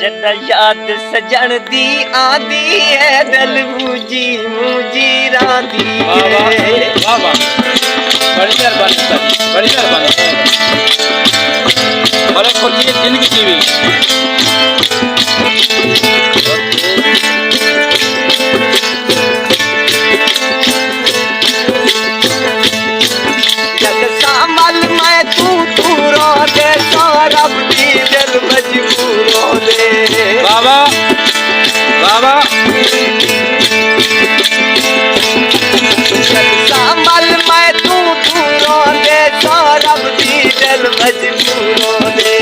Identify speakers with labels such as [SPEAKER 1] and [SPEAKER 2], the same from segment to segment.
[SPEAKER 1] जदा याद सजण दी आंदी है दिल मुझी मुझी रांदी है।
[SPEAKER 2] वाह वाह बड़ी मेहरबानी बड़ी मेहरबानी बड़े खुशी जिंदगी जीवी
[SPEAKER 1] जग सामल मैं तू रो दे सारा दी दिल मजबूर हो दे।
[SPEAKER 2] बाबा बाबा
[SPEAKER 1] सामल मैं तू रो दे सारा दी दिल मजबूर हो दे।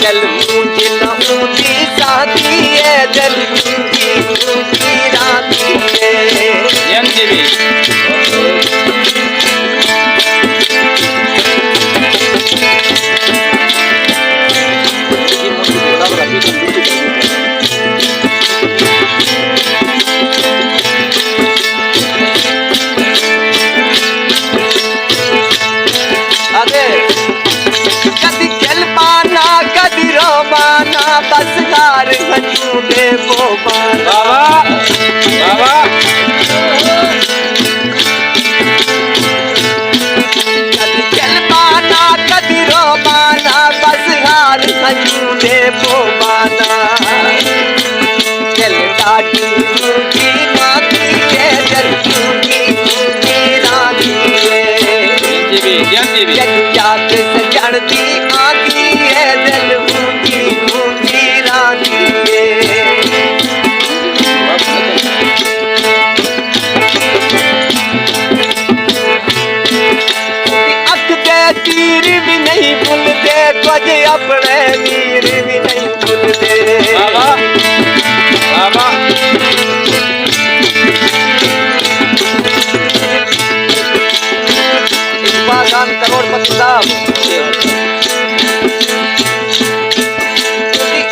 [SPEAKER 1] दिल मुझे नहूदी साथी है दिल मुझी राती है।
[SPEAKER 2] यंग जीवी
[SPEAKER 1] कदी खेल पाना कदी रोमाना बस हार खजूले वो पाना।
[SPEAKER 2] बाबा बाबा
[SPEAKER 1] कदी खेल पाना कदी रोमाना बस हार खजूले वो पाना। दिल डाटी की माती है दिल की रानी है। याद सजण दी आंदी है दिल मुझी रानी है। अख दे तीर भी नहीं भूलते कुछ अपने वीर भी नहीं भूलते।
[SPEAKER 2] बाबा बाबा
[SPEAKER 1] बागान करोड़पति साहब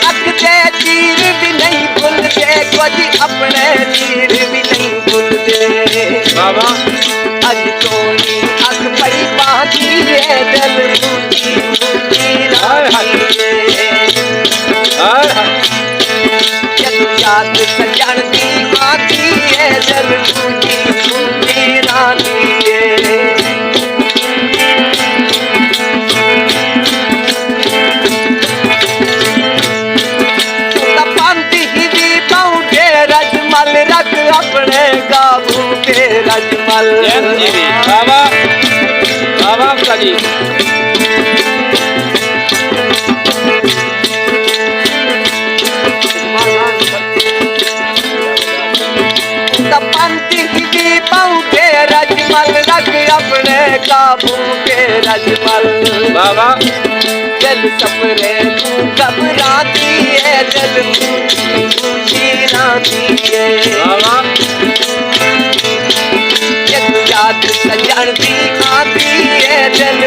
[SPEAKER 1] अख दे तीर भी नहीं भूलते कुछ अपने वीर भी नहीं भूलते।
[SPEAKER 2] बाबा
[SPEAKER 1] अज तोड़ी अख पई बाकी है दिल मुझी रानी है। याद सजण दी आंदी है दिल मुझी रानी है। रजमल रख अपने काबू के रजमल।
[SPEAKER 2] बाबा बाबा कली रजमल
[SPEAKER 1] रख अपने काबू के रजमल।
[SPEAKER 2] बाबा
[SPEAKER 1] दिल सपने तू घबराती है दिल मुझी राती है।
[SPEAKER 2] बाबा
[SPEAKER 1] याद सजण दी आंदी है दिल